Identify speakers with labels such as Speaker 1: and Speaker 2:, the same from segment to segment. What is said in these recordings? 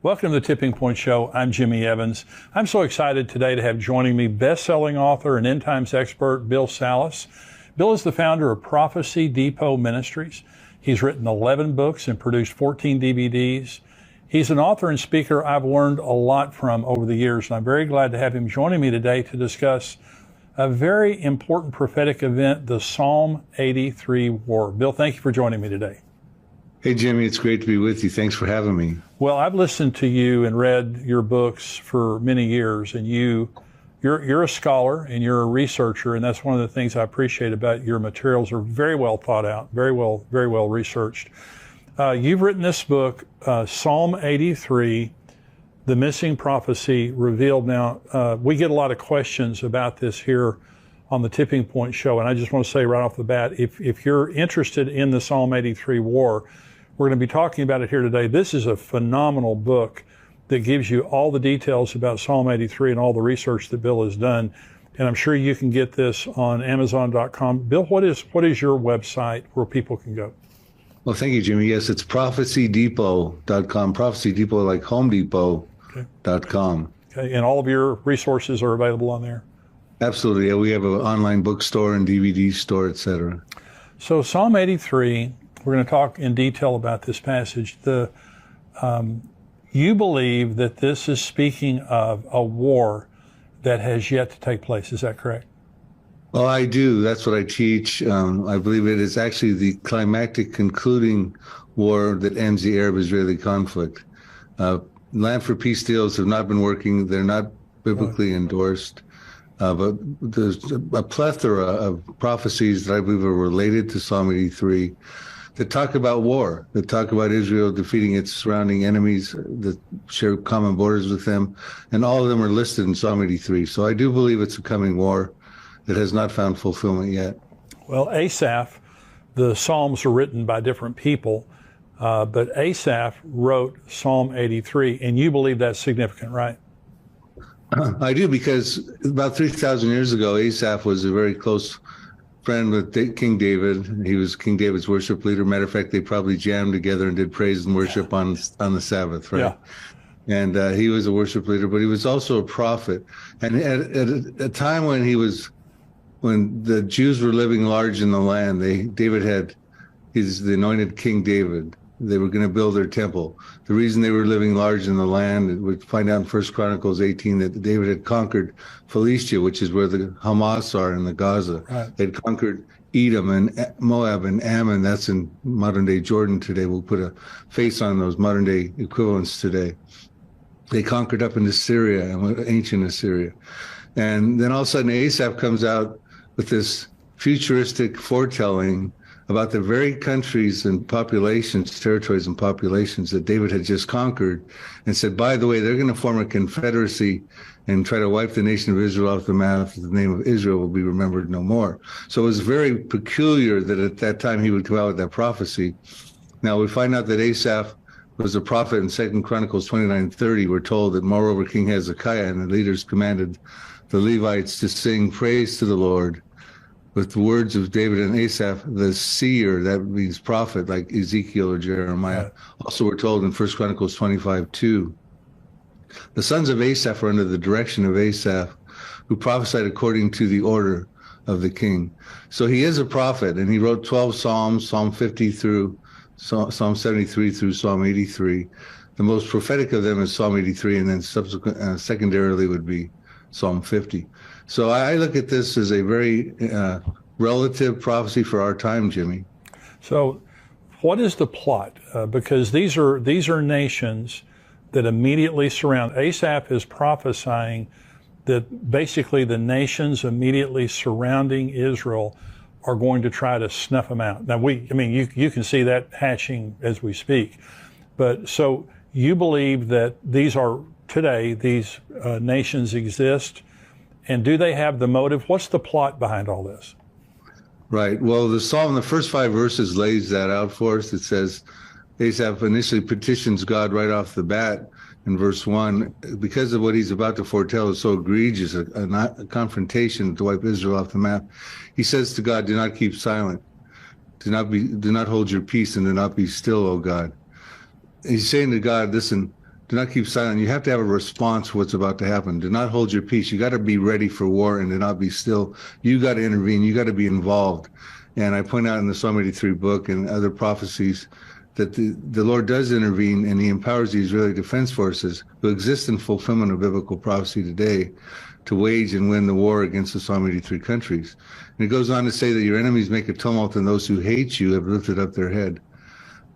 Speaker 1: Welcome to the Tipping Point Show. I'm Jimmy Evans. I'm so excited today to have joining me best-selling author and end times expert Bill Salus. Bill is the founder of Prophecy Depot Ministries. He's written 11 books and produced 14 DVDs. He's an author and speaker I've learned a lot from over the years, and I'm very glad to have him joining me today to discuss a very important prophetic event, the Psalm 83 War. Bill, thank you for joining me today.
Speaker 2: Hey, Jimmy, it's great to be with you. Thanks for having me.
Speaker 1: Well, I've listened to you and read your books for many years, and you're a scholar and you're a researcher, and that's one of the things I appreciate about your materials. Are very well thought out, very well researched. You've written this book, Psalm 83, The Missing Prophecy Revealed. Now, we get a lot of questions about this here on the Tipping Point Show, and I just want to say right off the bat, if you're interested in the Psalm 83 war, we're going to be talking about it here today. This is a phenomenal book that gives you all the details about Psalm 83 and all the research that Bill has done. And I'm sure you can get this on Amazon.com. Bill, what is your website where people can go?
Speaker 2: Well, thank you, Jimmy. Yes, it's prophecydepot.com. Prophecy Depot, like Home Depot.com.
Speaker 1: Okay, and all of your resources are available on there?
Speaker 2: Absolutely. Yeah, we have an online bookstore and DVD store, etc.
Speaker 1: So Psalm 83, we're going to talk in detail about this passage. You believe that this is speaking of a war that has yet to take place. Is that correct?
Speaker 2: Well, I do. That's what I teach. I believe it is actually the climactic concluding war that ends the Arab-Israeli conflict. Land for Peace deals have not been working. They're not biblically endorsed. But there's a plethora of prophecies that I believe are related to Psalm 83 that talk about war, that talk about Israel defeating its surrounding enemies that share common borders with them. And all of them are listed in Psalm 83. So I do believe it's a coming war that has not found fulfillment yet.
Speaker 1: Well, Asaph, the Psalms are written by different people, but Asaph wrote Psalm 83, and you believe that's significant, right?
Speaker 2: I do, because about 3,000 years ago, Asaph was a very close friend with King David. He was King David's worship leader. Matter of fact, they probably jammed together and did praise and worship on the Sabbath, right? Yeah. And he was a worship leader, but he was also a prophet. And at a time when the Jews were living large in the land, he's the anointed King David. They were going to build their temple. The reason they were living large in the land, we find out in 1 Chronicles 18 that David had conquered Philistia, which is where the Hamas are in the Gaza. Right. They'd conquered Edom and Moab and Ammon. That's in modern-day Jordan today. We'll put a face on those modern-day equivalents today. They conquered up into Syria, and ancient Assyria. And then all of a sudden, Asaph comes out with this futuristic foretelling about the very countries and populations, territories and populations that David had just conquered, and said, by the way, they're going to form a confederacy and try to wipe the nation of Israel off the map. The name of Israel will be remembered no more. So it was very peculiar that at that time he would come out with that prophecy. Now we find out that Asaph was a prophet in 2 Chronicles 29:30. We're told that moreover King Hezekiah and the leaders commanded the Levites to sing praise to the Lord with the words of David and Asaph, the seer, that means prophet, like Ezekiel or Jeremiah. Right. Also, we're told in 1 Chronicles 25:2, the sons of Asaph are under the direction of Asaph, who prophesied according to the order of the king. So he is a prophet, and he wrote 12 Psalms, Psalm 50 through Psalm 73 through Psalm 83. The most prophetic of them is Psalm 83, and then secondarily would be Psalm 50. So I look at this as a very relative prophecy for our time, Jimmy.
Speaker 1: So what is the plot? Because these are nations that immediately surround. Asaph is prophesying that basically the nations immediately surrounding Israel are going to try to snuff them out. Now, you can see that hatching as we speak. But so you believe that these nations exist, and do they have the motive? What's the plot behind all this?
Speaker 2: Right. Well, the Psalm, the first 5 verses lays that out for us. It says Asaph initially petitions God right off the bat in verse 1 because of what he's about to foretell is so egregious, a confrontation to wipe Israel off the map. He says to God, do not keep silent. Do not hold your peace and do not be still, O God. He's saying to God, listen, Do not keep silent. You have to have a response to what's about to happen. Do not hold your peace. You got to be ready for war and do not be still. You got to intervene. You got to be involved. And I point out in the Psalm 83 book and other prophecies that the Lord does intervene, and he empowers the Israeli Defense Forces, who exist in fulfillment of biblical prophecy today, to wage and win the war against the Psalm 83 countries. And it goes on to say that your enemies make a tumult, and those who hate you have lifted up their head.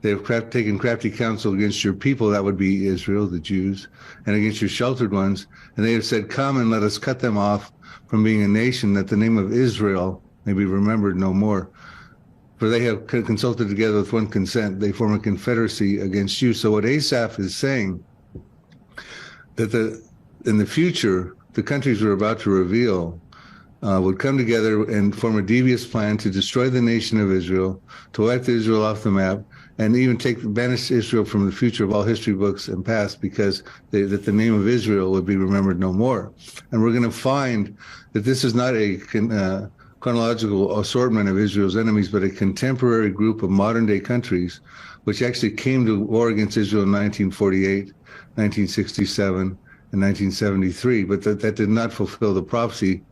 Speaker 2: They have taken crafty counsel against your people, that would be Israel, the Jews, and against your sheltered ones. And they have said, come and let us cut them off from being a nation, that the name of Israel may be remembered no more. For they have consulted together with one consent. They form a confederacy against you. So what Asaph is saying, that in the future, the countries we're about to reveal would come together and form a devious plan to destroy the nation of Israel, to wipe Israel off the map, and even banish Israel from the future of all history books and past, because that the name of Israel would be remembered no more. And we're going to find that this is not a chronological assortment of Israel's enemies, but a contemporary group of modern-day countries, which actually came to war against Israel in 1948, 1967, and 1973. But that did not fulfill the prophecy,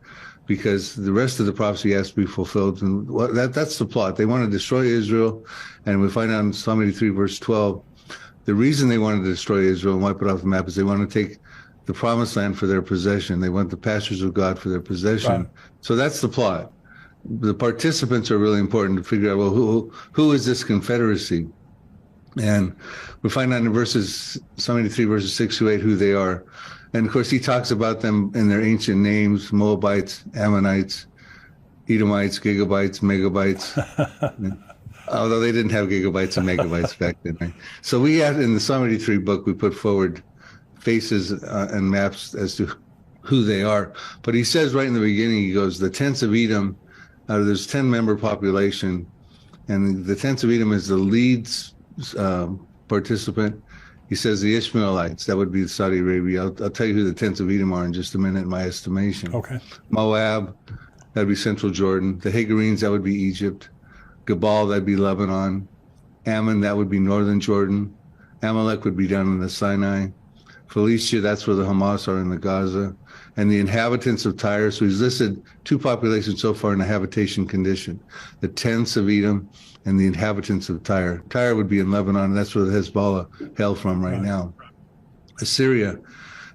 Speaker 2: because the rest of the prophecy has to be fulfilled. And that's the plot. They want to destroy Israel, and we find out in Psalm 83, verse 12, the reason they want to destroy Israel and wipe it off the map is they want to take the promised land for their possession. They want the pastures of God for their possession. Right. So that's the plot. The participants are really important to figure out, well, who is this confederacy? And we find out in Psalm 83, verses 6 to 8, who they are. And of course, he talks about them in their ancient names: Moabites, Ammonites, Edomites, gigabytes, megabytes. Although they didn't have gigabytes and megabytes back then. Right? So we had, in the Psalm 83 book, we put forward faces and maps as to who they are. But he says right in the beginning, he goes, the tents of Edom, there's 10-member population, and the tents of Edom is the lead participant. He says the Ishmaelites, that would be Saudi Arabia. I'll tell you who the tents of Edom are in just a minute, in my estimation.
Speaker 1: Okay.
Speaker 2: Moab, that'd be central Jordan. The Hagarenes, that would be Egypt. Gebal, that'd be Lebanon. Ammon, that would be northern Jordan. Amalek would be down in the Sinai. Philistia, that's where the Hamas are in the Gaza. And the inhabitants of Tyre, so he's listed two populations so far in a habitation condition: the tents of Edom and the inhabitants of Tyre. Tyre would be in Lebanon, and that's where the Hezbollah hail from right now. Assyria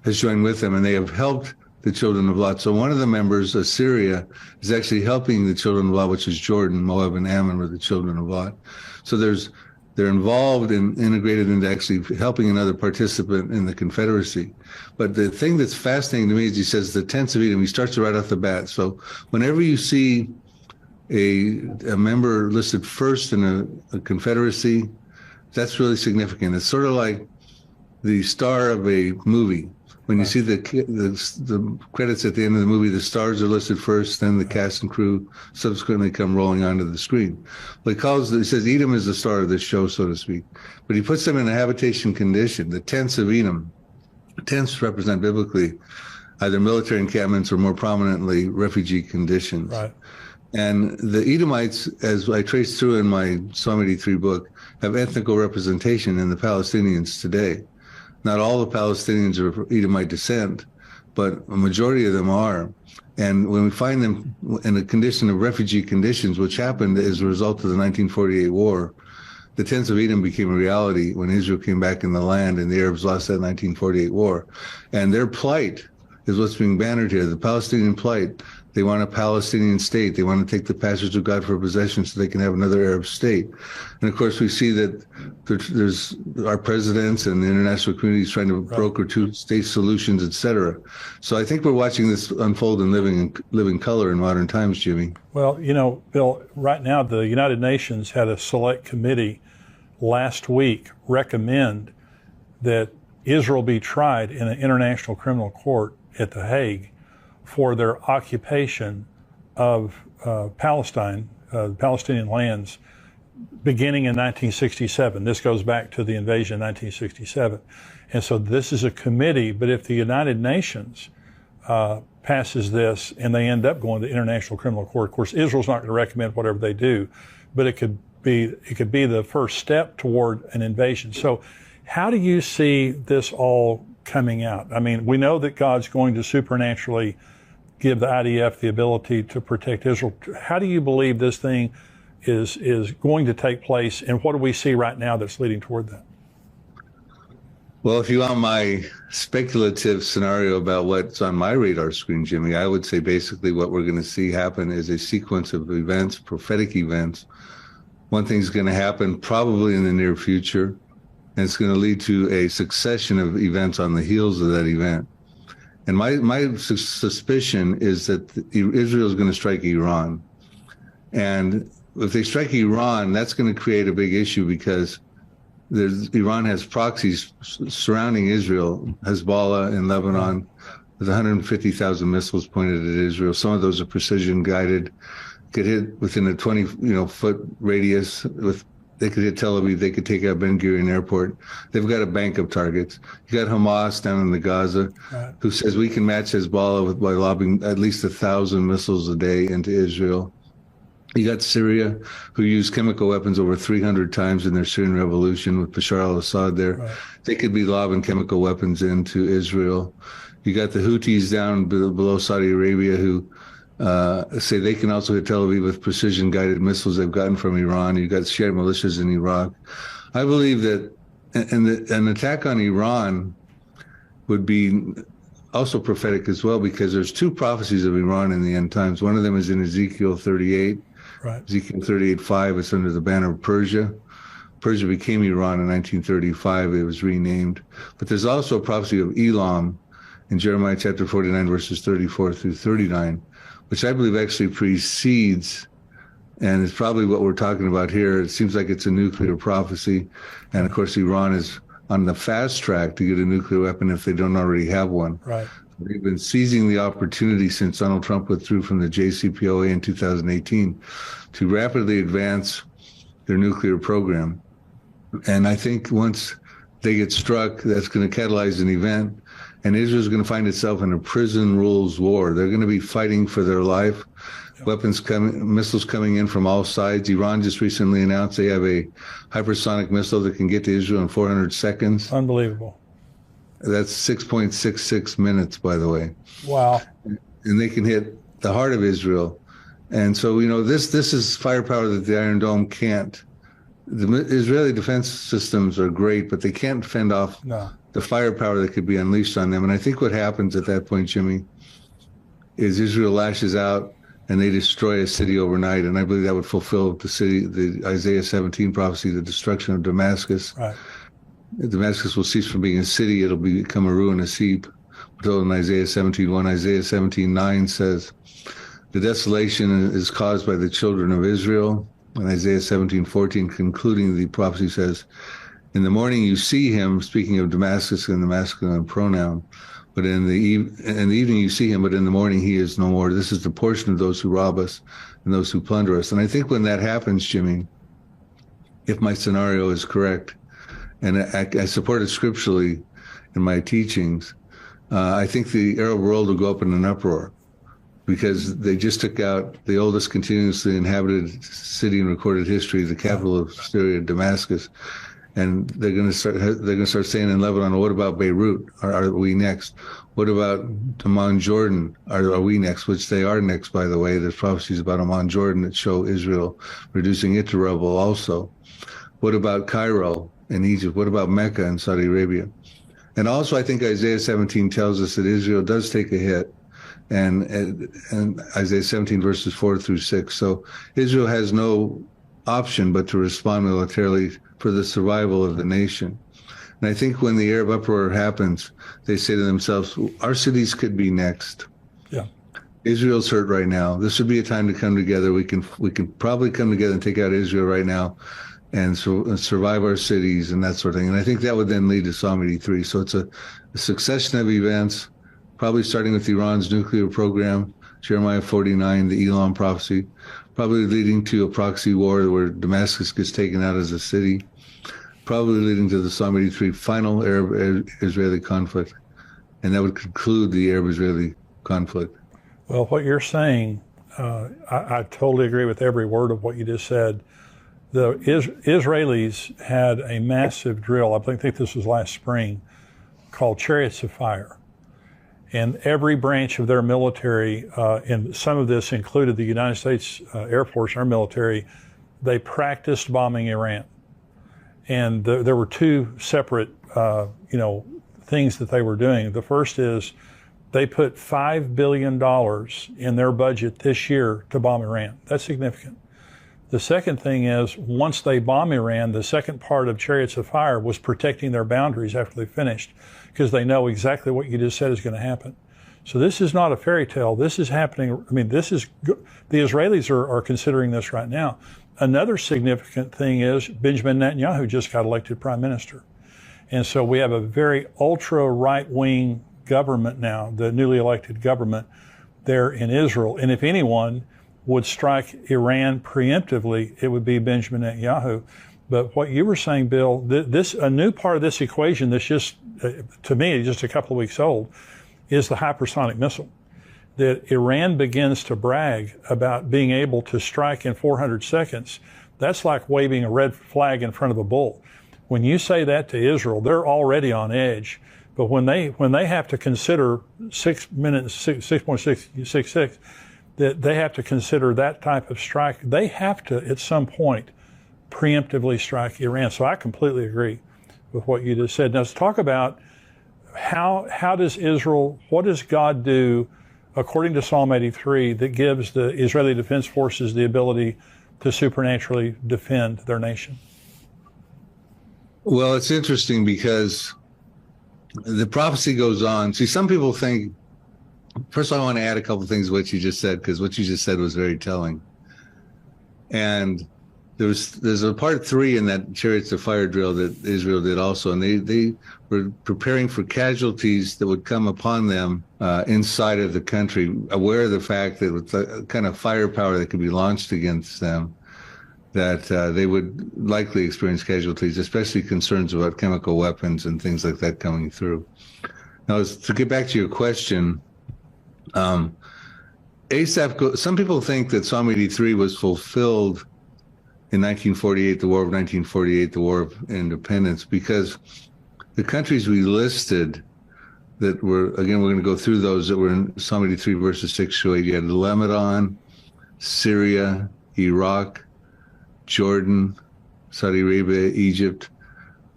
Speaker 2: has joined with them, and they have helped the children of Lot. So one of the members, Assyria, is actually helping the children of Lot, which is Jordan. Moab and Ammon were the children of Lot. So they're involved and integrated into actually helping another participant in the Confederacy. But the thing that's fascinating to me is he says the tents of Edom. He starts right off the bat. So whenever you see a member listed first in a Confederacy, that's really significant. It's sort of like the star of a movie. When you see the credits at the end of the movie, the stars are listed first, then the cast and crew subsequently come rolling onto the screen. Well, he says Edom is the star of this show, so to speak. But he puts them in a habitation condition, the tents of Edom. Tents represent biblically either military encampments or more prominently refugee conditions.
Speaker 1: Right.
Speaker 2: And the Edomites, as I trace through in my Psalm 83 book, have ethnical representation in the Palestinians today. Not all the Palestinians are of Edomite descent, but a majority of them are. And when we find them in a condition of refugee conditions, which happened as a result of the 1948 war, the tents of Edom became a reality when Israel came back in the land and the Arabs lost that 1948 war. And their plight is what's being bannered here, the Palestinian plight. They want a Palestinian state. They want to take the pastures of God for possession so they can have another Arab state. And of course, we see that there's our presidents and the international community is trying to broker two-state solutions, et cetera. So I think we're watching this unfold in living color in modern times, Jimmy.
Speaker 1: Well, you know, Bill, right now the United Nations had a select committee last week recommend that Israel be tried in an international criminal court at The Hague for their occupation of Palestine, Palestinian lands, beginning in 1967. This goes back to the invasion in 1967. And so this is a committee, but if the United Nations passes this and they end up going to International Criminal Court, of course, Israel's not going to recommend whatever they do, but it could be the first step toward an invasion. So How do you see this all coming out? I mean, we know that God's going to supernaturally give the IDF the ability to protect Israel. How do you believe this thing is going to take place, and what do we see right now that's leading toward that?
Speaker 2: Well, if you want my speculative scenario about what's on my radar screen, Jimmy, I would say basically what we're going to see happen is a sequence of events, prophetic events. One thing's going to happen probably in the near future, and it's going to lead to a succession of events on the heels of that event. And my suspicion is that Israel is going to strike Iran. And if they strike Iran, that's going to create a big issue because Iran has proxies surrounding Israel, Hezbollah in Lebanon, with 150,000 missiles pointed at Israel. Some of those are precision guided, could hit within a 20-foot radius. They could hit Tel Aviv, they could take out Ben Gurion Airport. They've got a bank of targets. You got Hamas down in the Gaza, right, who says we can match Hezbollah by lobbing at least 1,000 missiles a day into Israel. You got Syria, who used chemical weapons over 300 times in their Syrian revolution with Bashar al-Assad there. Right. They could be lobbing chemical weapons into Israel. You got the Houthis down below Saudi Arabia who say they can also hit Tel Aviv with precision-guided missiles they've gotten from Iran. You got Shiite militias in Iraq. I believe that an attack on Iran would be also prophetic as well, because there's two prophecies of Iran in the end times. One of them is in Ezekiel 38. Right. Ezekiel 38:5, it's under the banner of Persia. Persia became Iran in 1935. It was renamed. But there's also a prophecy of Elam in Jeremiah chapter 49, verses 34 through 39, which I believe actually precedes, and it's probably what we're talking about here. It seems like it's a nuclear prophecy. And of course, Iran is on the fast track to get a nuclear weapon if they don't already have one. Right. They've been seizing the opportunity since Donald Trump withdrew from the JCPOA in 2018 to rapidly advance their nuclear program. And I think once they get struck, that's going to catalyze an event, and Israel's going to find itself in a prison rules war. They're going to be fighting for their life. Weapons coming, missiles coming in from all sides. Iran just recently announced they have a hypersonic missile that can get to Israel in 400 seconds.
Speaker 1: Unbelievable.
Speaker 2: That's 6.66 minutes, by the way.
Speaker 1: Wow.
Speaker 2: And they can hit the heart of Israel. And so, this is firepower that the Iron Dome can't. The Israeli defense systems are great, but they can't fend off the firepower that could be unleashed on them. And I think what happens at that point, Jimmy, is Israel lashes out and they destroy a city overnight. And I believe that would fulfill the Isaiah 17 prophecy, the destruction of Damascus. Right. Damascus will cease from being a city. It'll become a ruinous heap. We're told in Isaiah 17:1, Isaiah 17:9 says, the desolation is caused by the children of Israel. And Isaiah 17:14, concluding the prophecy, says, in the morning you see him, speaking of Damascus in the masculine pronoun, but in the evening you see him, but in the morning he is no more. This is the portion of those who rob us and those who plunder us. And I think when that happens, Jimmy, if my scenario is correct, and I support it scripturally in my teachings, I think the Arab world will go up in an uproar, because they just took out the oldest continuously inhabited city in recorded history, the capital of Syria, Damascus, and they're going to start saying in Lebanon, well, what about Beirut? Are we next? What about Amman, Jordan? Are we next? Which they are next, by the way. There's prophecies about Amman, Jordan that show Israel reducing it to rubble also. What about Cairo in Egypt? What about Mecca in Saudi Arabia? And also, I think Isaiah 17 tells us that Israel does take a hit, and Isaiah 17 verses 4 through 6. So Israel has no option but to respond militarily for the survival of the nation. And I think when the Arab uproar happens, they say to themselves, our cities could be next. Yeah. Israel's hurt right now. This would be a time to come together. We can probably come together and take out Israel right now and survive our cities and that sort of thing. And I think that would then lead to Psalm 83. So it's a succession of events, probably starting with Iran's nuclear program, Jeremiah 49, the Elam prophecy, probably leading to a proxy war where Damascus gets taken out as a city, probably leading to the Psalm 83 final Arab-Israeli conflict. And that would conclude the Arab-Israeli conflict.
Speaker 1: Well, what you're saying, I totally agree with every word of what you just said. The Israelis had a massive drill, I think this was last spring, called Chariots of Fire. And every branch of their military, and some of this included the United States Air Force, our military, they practiced bombing Iran. And there were two separate, things that they were doing. The first is they put $5 billion in their budget this year to bomb Iran. That's significant. The second thing is, once they bomb Iran, the second part of Chariots of Fire was protecting their boundaries after they finished, because they know exactly what you just said is going to happen. So this is not a fairy tale. This is happening. I mean, the Israelis are considering this right now. Another significant thing is Benjamin Netanyahu just got elected prime minister. And so we have a very ultra right-wing government now, the newly elected government there in Israel. And if anyone would strike Iran preemptively, it would be Benjamin Netanyahu. But what you were saying, Bill, a new part of this equation that's just, to me, just a couple of weeks old, is the hypersonic missile. That Iran begins to brag about being able to strike in 400 seconds. That's like waving a red flag in front of a bull. When you say that to Israel, they're already on edge. But when they have to consider 6.666, that they have to consider that type of strike, they have to, at some point, preemptively strike Iran. So I completely agree with what you just said. Now let's talk about how does Israel, what does God do according to Psalm 83 that gives the Israeli Defense Forces the ability to supernaturally defend their nation?
Speaker 2: Well, it's interesting because the prophecy goes on. See, some people think, first I want to add a couple of things to what you just said, because what you just said was very telling. And there's a part 3 in that Chariots of Fire drill that Israel did also, and they were preparing for casualties that would come upon them inside of the country, aware of the fact that with the kind of firepower that could be launched against them, that they would likely experience casualties, especially concerns about chemical weapons and things like that coming through. Now, to get back to your question, Asaph, some people think that Psalm 83 was fulfilled in 1948, the War of 1948, the War of Independence, because the countries we listed that were, again, we're going to go through those that were in Psalm 83 verses 6 to 8. You had Lebanon, Syria, Iraq, Jordan, Saudi Arabia, Egypt.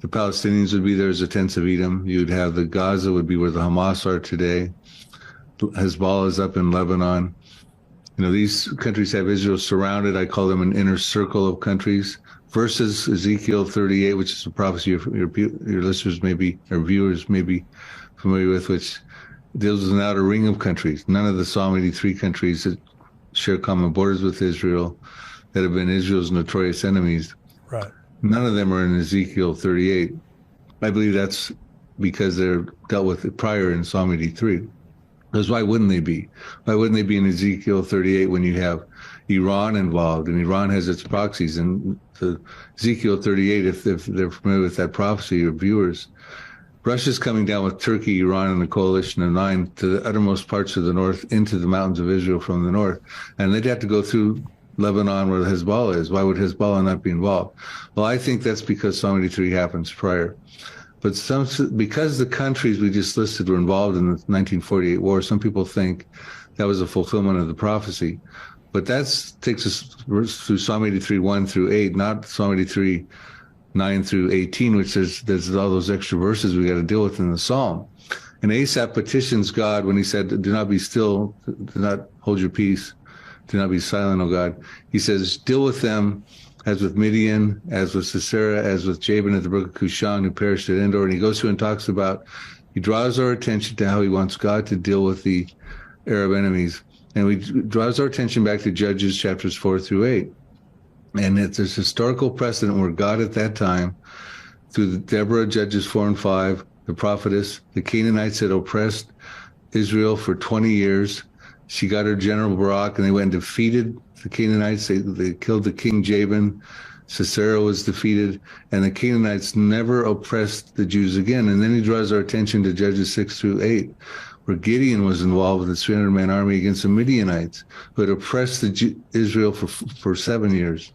Speaker 2: The Palestinians would be there as the tents of Edom. You'd have the Gaza would be where the Hamas are today. Hezbollah is up in Lebanon. You know, these countries have Israel surrounded. I call them an inner circle of countries. Versus Ezekiel 38, which is a prophecy your listeners may be, or viewers may be familiar with, which deals with an outer ring of countries. None of the Psalm 83 countries that share common borders with Israel, that have been Israel's notorious enemies.
Speaker 1: Right.
Speaker 2: None of them are in Ezekiel 38. I believe that's because they're dealt with prior in Psalm 83. Because why wouldn't they be? Why wouldn't they be in Ezekiel 38 when you have Iran involved, and Iran has its proxies? And the Ezekiel 38, if they're familiar with that prophecy, your viewers, Russia's coming down with Turkey, Iran, and a coalition of 9 to the uttermost parts of the north, into the mountains of Israel from the north. And they'd have to go through Lebanon where Hezbollah is. Why would Hezbollah not be involved? Well, I think that's because Psalm 83 happens prior. But because the countries we just listed were involved in the 1948 war, some people think that was a fulfillment of the prophecy. But that takes us through Psalm 83, 1 through 8, not Psalm 83, 9 through 18, which there's all those extra verses we got to deal with in the Psalm. And Asaph petitions God when he said, do not be still, do not hold your peace, do not be silent, O God. He says, deal with them as with Midian, as with Sisera, as with Jabin at the brook of Cushan, who perished at Endor. And he goes through and talks about, he draws our attention to how he wants God to deal with the Arab enemies. And he draws our attention back to Judges chapters 4 through 8. And it's this historical precedent where God at that time, through Deborah, Judges 4 and 5, the prophetess, the Canaanites had oppressed Israel for 20 years. She got her general Barak, and they went and defeated the Canaanites. They killed the king Jabin. Sisera was defeated, and the Canaanites never oppressed the Jews again. And then he draws our attention to Judges 6 through 8, where Gideon was involved with a 300-man army against the Midianites, who had oppressed Israel for 7 years.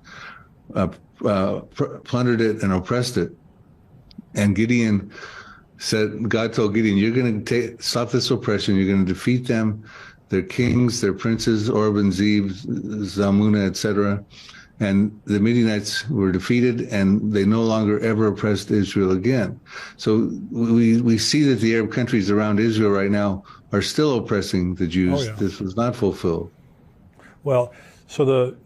Speaker 2: plundered it and oppressed it. And Gideon said, God told Gideon, you're going to stop this oppression. You're going to defeat them, their kings, their princes, Orb and Zeb, Zalmunna, etc. And the Midianites were defeated, and they no longer ever oppressed Israel again. So we see that the Arab countries around Israel right now are still oppressing the Jews.
Speaker 1: Oh, yeah.
Speaker 2: This was not fulfilled.
Speaker 1: Well, so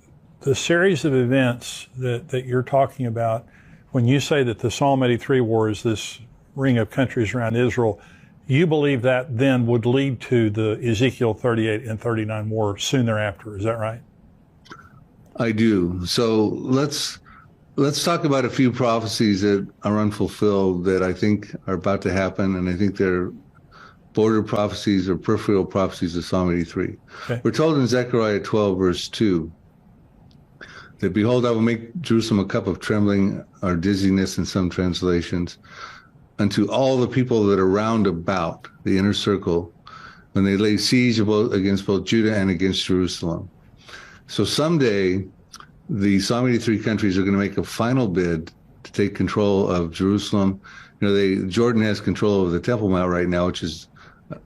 Speaker 1: the series of events that you're talking about, when you say that the Psalm 83 war is this ring of countries around Israel, you believe that then would lead to the Ezekiel 38 and 39 war soon thereafter. Is that right?
Speaker 2: I do. So let's talk about a few prophecies that are unfulfilled that I think are about to happen, and I think they're border prophecies or peripheral prophecies of Psalm 83. Okay. We're told in Zechariah 12, verse 2, that behold, I will make Jerusalem a cup of trembling or dizziness in some translations, unto all the people that are round about the inner circle, when they lay siege against both Judah and against Jerusalem. So someday, the Psalm 83 countries are going to make a final bid to take control of Jerusalem. Jordan has control of the Temple Mount right now, which is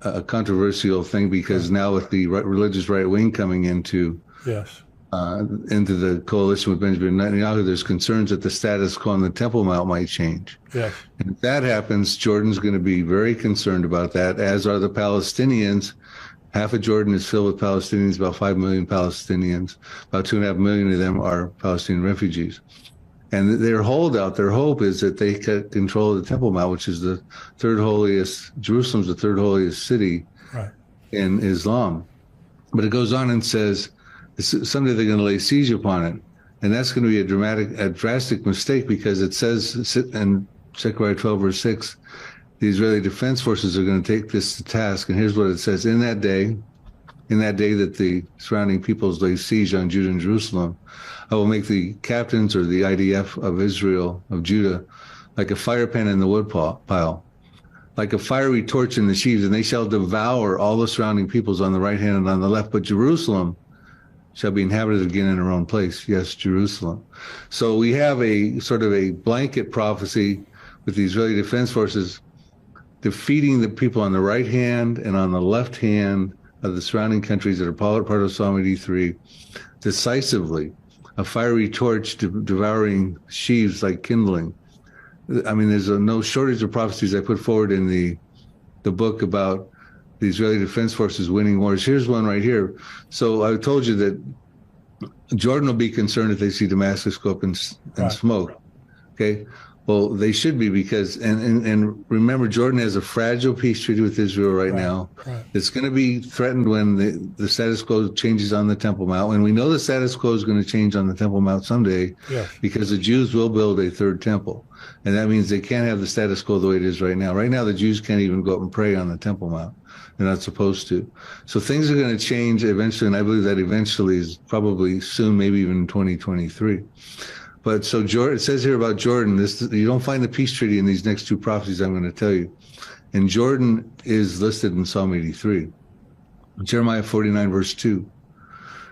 Speaker 2: a controversial thing because now with the religious right wing coming into the coalition with Benjamin Netanyahu, there's concerns that the status quo on the Temple Mount might change. Yes. And if that happens, Jordan's going to be very concerned about that, as are the Palestinians. Half of Jordan is filled with Palestinians, about 5 million Palestinians. About 2.5 million of them are Palestinian refugees. And their hope is that they get control of the Temple Mount, which is the third holiest, Jerusalem's the third holiest city in Islam. But it goes on and says, someday they're going to lay siege upon it. And that's going to be a drastic mistake, because it says in Zechariah 12, verse 6, the Israeli Defense Forces are going to take this to task. And here's what it says. In that day that the surrounding peoples lay siege on Judah and Jerusalem, I will make the captains or the IDF of Israel, of Judah, like a fire pan in the wood pile, like a fiery torch in the sheaves, and they shall devour all the surrounding peoples on the right hand and on the left. But Jerusalem shall be inhabited again in her own place. Yes, Jerusalem. So we have a sort of a blanket prophecy with the Israeli Defense Forces defeating the people on the right hand and on the left hand of the surrounding countries that are part of Psalm 83 decisively, a fiery torch devouring sheaves like kindling. I mean, there's no shortage of prophecies I put forward in the book about the Israeli Defense Forces winning wars. Here's one right here. So I told you that Jordan will be concerned if they see Damascus go up in smoke. Okay. Well, they should be, because, and remember, Jordan has a fragile peace treaty with Israel right now. Right. It's going to be threatened when the status quo changes on the Temple Mount. And we know the status quo is going to change on the Temple Mount someday, because the Jews will build a third temple. And that means they can't have the status quo the way it is right now. Right now, the Jews can't even go up and pray on the Temple Mount. They're not supposed to. So things are going to change eventually, and I believe that eventually is probably soon, maybe even in 2023. But so Jordan, it says here about Jordan, you don't find the peace treaty in these next two prophecies I'm going to tell you. And Jordan is listed in Psalm 83. Jeremiah 49, verse 2.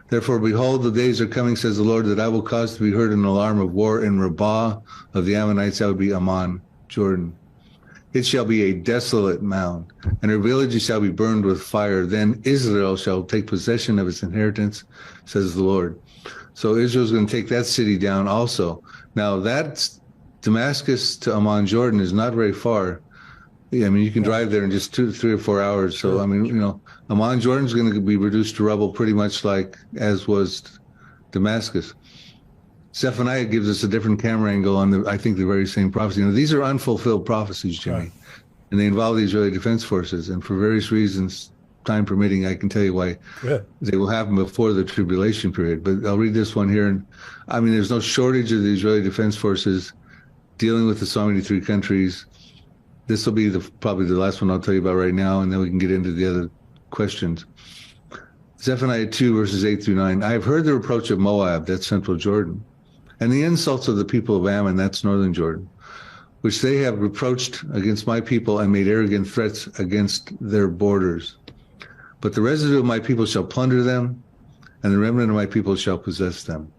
Speaker 2: Therefore, behold, the days are coming, says the Lord, that I will cause to be heard an alarm of war in Rabbah of the Ammonites. That would be Ammon, Jordan. It shall be a desolate mound, and her villages shall be burned with fire. Then Israel shall take possession of its inheritance, says the Lord. So Israel's going to take that city down also. Now, that's Damascus to Amman, Jordan is not very far. I mean, you can drive there in just 3 or 4 hours. So, I mean, Amman, Jordan's going to be reduced to rubble pretty much like as was Damascus. Zephaniah gives us a different camera angle on I think the very same prophecy. These are unfulfilled prophecies, Jimmy, and they involve the Israeli Defense Forces. And for various reasons, time permitting, I can tell you why they will happen before the tribulation period. But I'll read this one here. And I mean, there's no shortage of the Israeli Defense Forces dealing with the Psalm 83 countries. This will be probably the last one I'll tell you about right now, and then we can get into the other questions. Zephaniah 2, verses 8 through 9. I have heard the reproach of Moab, that's central Jordan, and the insults of the people of Ammon, that's northern Jordan, which they have reproached against my people and made arrogant threats against their borders. But the residue of my people shall plunder them, and the remnant of my people shall possess them.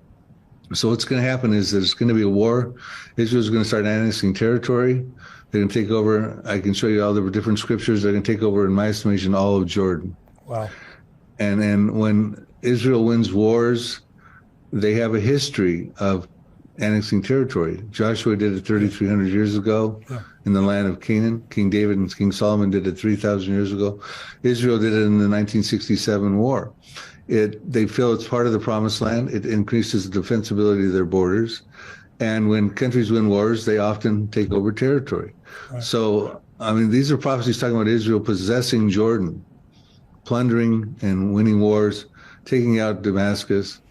Speaker 2: So what's going to happen is there's going to be a war. Israel's going to start annexing territory. They're going to take over. I can show you all the different scriptures. They're going to take over, in my estimation, all of Jordan.
Speaker 1: Wow.
Speaker 2: And when Israel wins wars, they have a history of annexing territory. Joshua did it 3,300 years ago in the land of Canaan. King David and King Solomon did it 3,000 years ago. Israel did it in the 1967 war. They feel it's part of the promised land. It increases the defensibility of their borders. And when countries win wars, they often take over territory. Right. So, I mean, these are prophecies talking about Israel possessing Jordan, plundering and winning wars, taking out Damascus,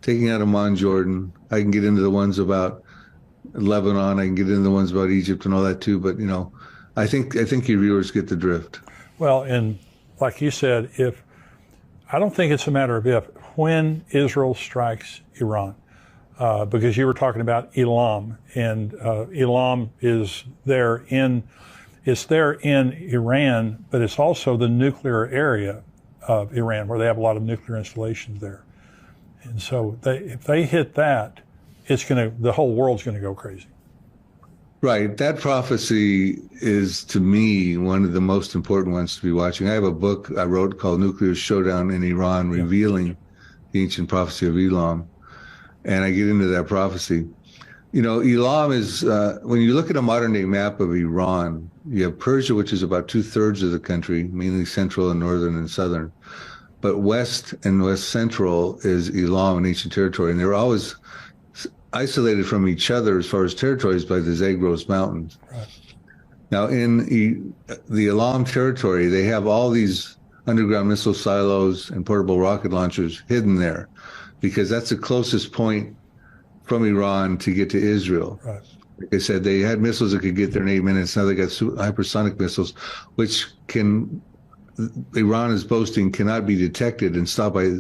Speaker 2: taking out Amman, Jordan. I can get into the ones about Lebanon. I can get into the ones about Egypt and all that too. But, I think your viewers get the drift.
Speaker 1: Well, and like you said, I don't think it's a matter of if, when Israel strikes Iran, because you were talking about Elam, and Elam is it's there in Iran, but it's also the nuclear area of Iran, where they have a lot of nuclear installations there. And so if they hit that, the whole world's going to go crazy.
Speaker 2: Right. That prophecy is, to me, one of the most important ones to be watching. I have a book I wrote called Nuclear Showdown in Iran, revealing the ancient prophecy of Elam. And I get into that prophecy. Elam is, when you look at a modern day map of Iran, you have Persia, which is about 2/3 of the country, mainly central and northern and southern. But west and west central is Elam, an ancient territory. And they're always isolated from each other as far as territories by the Zagros Mountains. Right. Now, in the Elam territory, they have all these underground missile silos and portable rocket launchers hidden there, because that's the closest point from Iran to get to Israel. Right. Like I said, they had missiles that could get there in 8 minutes. Now they got hypersonic missiles, which Iran is boasting cannot be detected and stopped by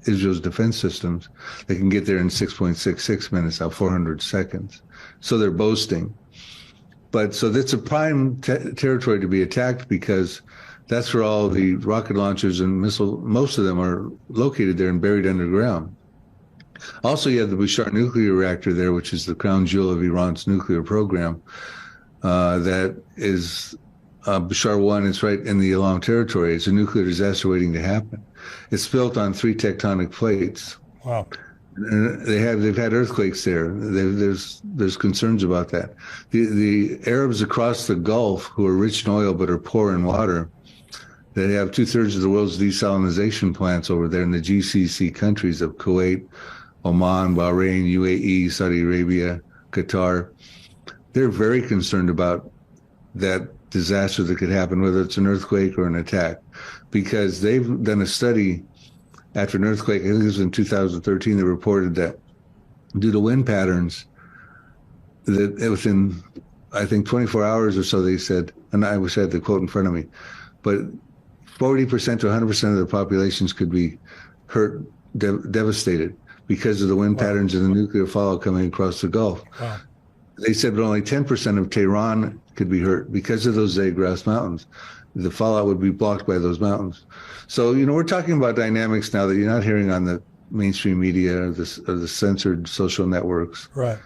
Speaker 2: Israel's defense systems. They can get there in 6.66 minutes, out 400 seconds. So they're boasting. But so that's a prime territory to be attacked, because that's where all the rocket launchers and most of them are located there and buried underground. Also, you have the Bushehr nuclear reactor there, which is the crown jewel of Iran's nuclear program. That is Bushehr 1. It's right in the Elam territory. It's a nuclear disaster waiting to happen. It's built on 3 tectonic plates.
Speaker 1: Wow.
Speaker 2: And they've had earthquakes there. There's concerns about that. The Arabs across the Gulf, who are rich in oil but are poor in water, they have 2/3 of the world's desalination plants over there in the GCC countries of Kuwait, Oman, Bahrain, UAE, Saudi Arabia, Qatar. They're very concerned about that disaster that could happen, whether it's an earthquake or an attack, because they've done a study after an earthquake. I think it was in 2013. They reported that due to wind patterns, that within, I think, 24 hours or so, they said, and I wish I had the quote in front of me, but 40% to 100% of the populations could be hurt, devastated, because of the wind patterns and the nuclear fallout coming across the Gulf. Wow. They said that only 10% of Tehran could be hurt because of those Zagros Mountains. The fallout would be blocked by those mountains. So, we're talking about dynamics now that you're not hearing on the mainstream media or the censored social networks.
Speaker 1: Right.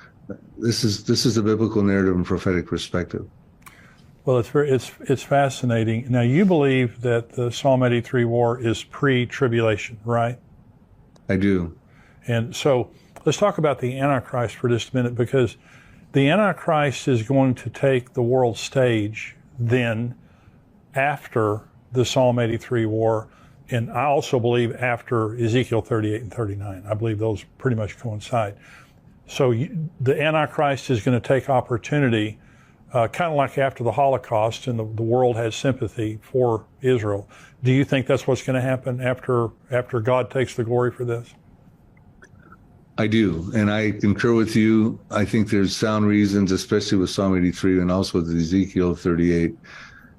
Speaker 2: This is the biblical narrative and prophetic perspective.
Speaker 1: Well, it's fascinating. Now, you believe that the Psalm 83 war is pre-tribulation, right?
Speaker 2: I do.
Speaker 1: And so let's talk about the Antichrist for just a minute, because the Antichrist is going to take the world stage then after the Psalm 83 war, and I also believe after Ezekiel 38 and 39. I believe those pretty much coincide. So the Antichrist is going to take opportunity, kind of like after the Holocaust, and the world has sympathy for Israel. Do you think that's what's going to happen after God takes the glory for this?
Speaker 2: I do, and I concur with you. I think there's sound reasons, especially with Psalm 83 and also with Ezekiel 38,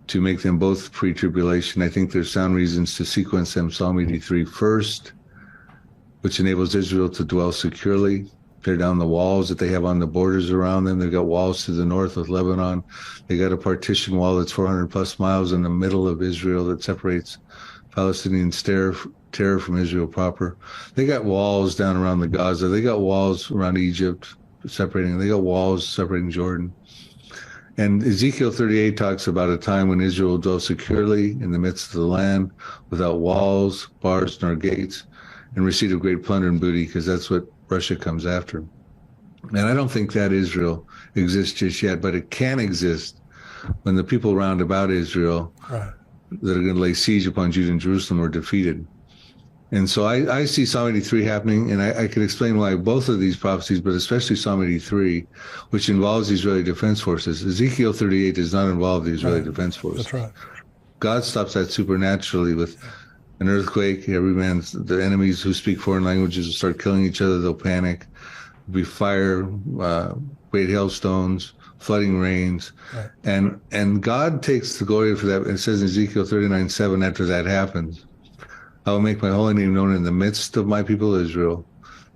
Speaker 2: to make them both pre-tribulation. I think there's sound reasons to sequence them Psalm 83 first, which enables Israel to dwell securely, tear down the walls that they have on the borders around them. They've got walls to the north with Lebanon. They got a partition wall that's 400 plus miles in the middle of Israel that separates Palestinian terror from Israel proper. They got walls down around the Gaza. They got walls around Egypt separating. They got walls separating Jordan. And Ezekiel 38 talks about a time when Israel will dwell securely in the midst of the land without walls, bars, nor gates, and receive of great plunder and booty, because that's what Russia comes after. And I don't think that Israel exists just yet, but it can exist when the people round about Israel
Speaker 1: Right.
Speaker 2: that are going to lay siege upon Judah and Jerusalem are defeated. And so I see Psalm 83 happening, and I can explain why both of these prophecies, but especially Psalm 83, which involves the Israeli Defense Forces. Ezekiel 38 does not involve the Israeli Defense Forces.
Speaker 1: That's right.
Speaker 2: God stops that supernaturally with an earthquake. The enemies who speak foreign languages will start killing each other. They'll panic. There'll be fire, great hailstones, flooding rains.
Speaker 1: Right.
Speaker 2: And God takes the glory for that. It says in Ezekiel 39:7, after that happens, I will make my holy name known in the midst of my people Israel.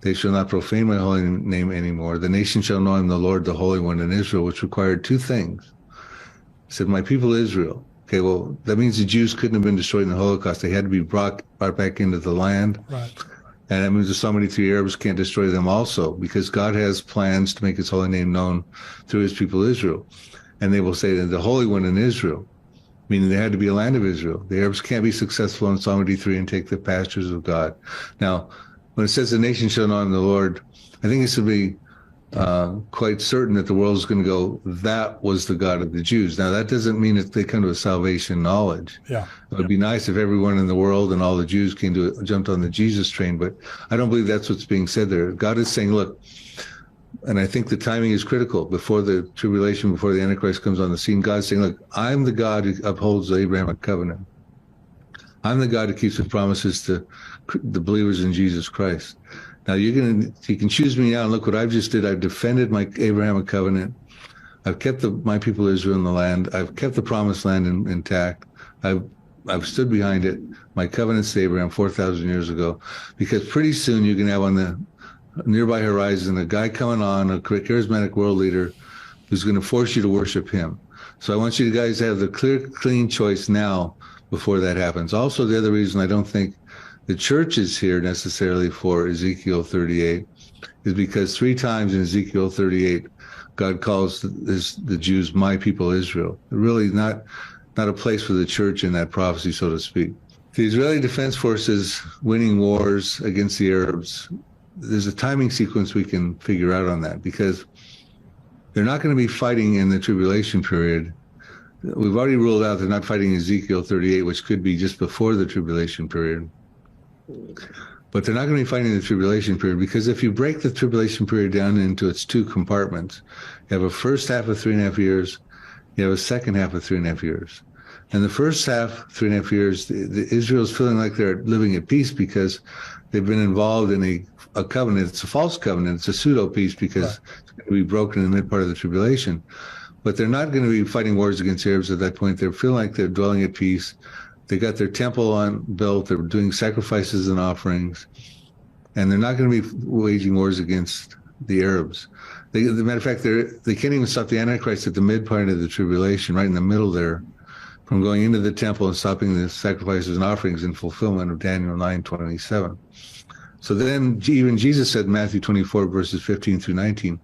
Speaker 2: They shall not profane my holy name anymore. The nation shall know I am the Lord, the Holy One in Israel, which required two things. He said, my people Israel. Okay, well, that means the Jews couldn't have been destroyed in the Holocaust. They had to be brought back into the land.
Speaker 1: Right.
Speaker 2: And that means the Psalm 83 Arabs can't destroy them also, because God has plans to make his holy name known through his people Israel. And they will say that the Holy One in Israel, meaning there had to be a land of Israel. The Arabs can't be successful in Psalm 83 and take the pastures of God. Now, when it says the nation shall know I am the Lord, I think it's to be quite certain that the world is going to go, that was the God of the Jews. Now, that doesn't mean that they come to a salvation knowledge.
Speaker 1: Yeah.
Speaker 2: It would be nice if everyone in the world and all the Jews jumped on the Jesus train, but I don't believe that's what's being said there. God is saying, look, and I think the timing is critical. Before the tribulation, before the Antichrist comes on the scene, God's saying, look, I'm the God who upholds the Abrahamic covenant. I'm the God who keeps the promises to the believers in Jesus Christ. Now you can choose me now, and look what I've just did. I've defended my Abrahamic covenant. I've kept my people Israel in the land. I've kept the promised land intact. I've stood behind it. My covenants to Abraham 4,000 years ago, because pretty soon you can have on the nearby horizon a guy coming on, a charismatic world leader who's going to force you to worship him. So I want you guys to have the clear, clean choice now before that happens. Also, the other reason I don't think the church is here necessarily for Ezekiel 38 is because 3 times in Ezekiel 38, God calls the Jews my people Israel. Really not a place for the church in that prophecy, so to speak. The Israeli Defense Forces winning wars against the Arabs, there's a timing sequence we can figure out on that, because they're not going to be fighting in the tribulation period. We've already ruled out they're not fighting Ezekiel 38, which could be just before the tribulation period. But they're not going to be fighting the tribulation period, because if you break the tribulation period down into its 2 compartments, you have a first half of 3.5 years, you have a second half of 3.5 years. And the first half, 3.5 years, Israel's feeling like they're living at peace because they've been involved in a covenant. It's a false covenant. It's a pseudo peace because it's going to be broken in the mid part of the tribulation. But they're not going to be fighting wars against Arabs at that point. They're feeling like they're dwelling at peace. They got their temple built. They're doing sacrifices and offerings. And they're not going to be waging wars against the Arabs. As a matter of fact, they can't even stop the Antichrist at the mid part of the tribulation, right in the middle there, from going into the temple and stopping the sacrifices and offerings in fulfillment of Daniel 9:27. So then even Jesus said in Matthew 24, verses 15 through 19,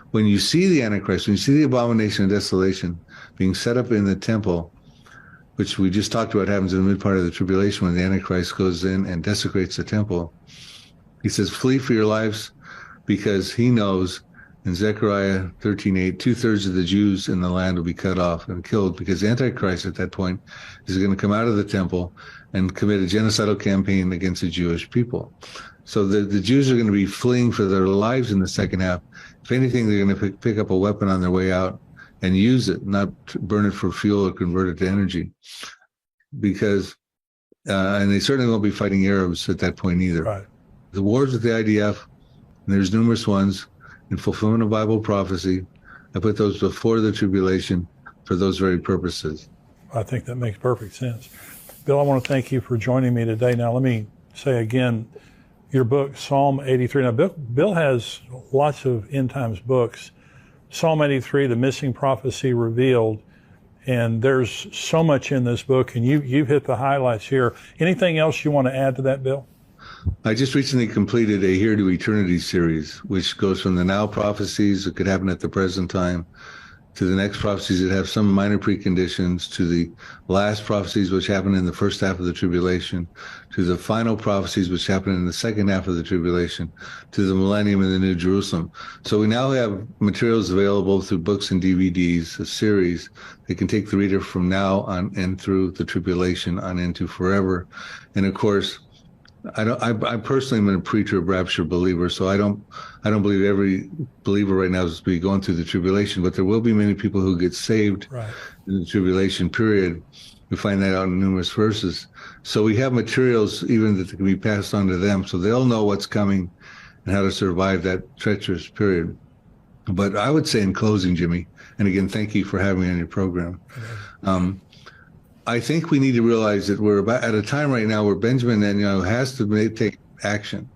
Speaker 2: when you see the Antichrist, when you see the abomination of desolation being set up in the temple, which we just talked about happens in the mid part of the tribulation when the Antichrist goes in and desecrates the temple, he says, flee for your lives, because he knows in Zechariah 13:8, 2/3 of the Jews in the land will be cut off and killed, because the Antichrist at that point is going to come out of the temple and commit a genocidal campaign against the Jewish people. So the Jews are going to be fleeing for their lives in the second half. If anything, they're going to pick up a weapon on their way out and use it, not burn it for fuel or convert it to energy. Because, and they certainly won't be fighting Arabs at that point either.
Speaker 1: Right.
Speaker 2: The wars with the IDF, and there's numerous ones, in fulfillment of Bible prophecy, I put those before the tribulation for those very purposes.
Speaker 1: I think that makes perfect sense. Bill, I want to thank you for joining me today. Now, let me say again, your book, Psalm 83. Now, Bill has lots of end times books. Psalm 83, The Missing Prophecy Revealed, And there's so much in this book, and you've hit the highlights here. Anything else you want to add to that, Bill?
Speaker 2: I just recently completed a Here to Eternity series, which goes from the now prophecies that could happen at the present time to the next prophecies that have some minor preconditions, to the last prophecies which happen in the first half of the tribulation, to the final prophecies which happen in the second half of the tribulation, to the millennium and the New Jerusalem. So we now have materials available through books and DVDs, a series that can take the reader from now on and through the tribulation on into forever. And of course, I personally am a preacher of rapture believer, so I don't believe every believer right now is going through the tribulation, but there will be many people who get saved in the tribulation period. We find that out in numerous verses. So we have materials even that can be passed on to them, so they'll know what's coming and how to survive that treacherous period. But I would say in closing, Jimmy, and again, thank you for having me on your program. I think we need to realize that we're about at a time right now where Benjamin Netanyahu has to take action.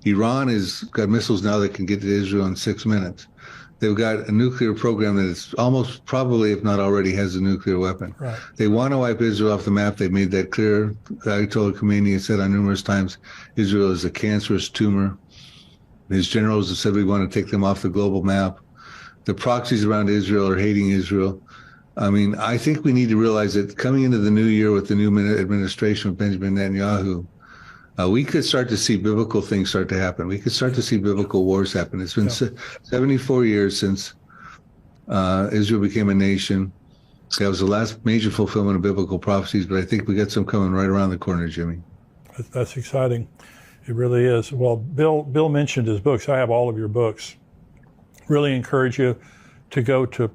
Speaker 2: Iran has got missiles now that can get to Israel in 6 minutes. They've got a nuclear program that is almost probably, if not already, has a nuclear weapon.
Speaker 1: Right.
Speaker 2: They want to wipe Israel off the map. They made that clear. Ayatollah Khomeini has said on numerous times, Israel is a cancerous tumor. His generals have said we want to take them off the global map. The proxies around Israel are hating Israel. I mean, I think we need to realize that coming into the new year with the new administration of Benjamin Netanyahu, we could start to see biblical things start to happen. We could start to see biblical wars happen. It's been 74 years since Israel became a nation. That was the last major fulfillment of biblical prophecies, but I think we got some coming right around the corner, Jimmy.
Speaker 1: That's exciting. It really is. Well, Bill mentioned his books. I have all of your books. Really encourage you to go to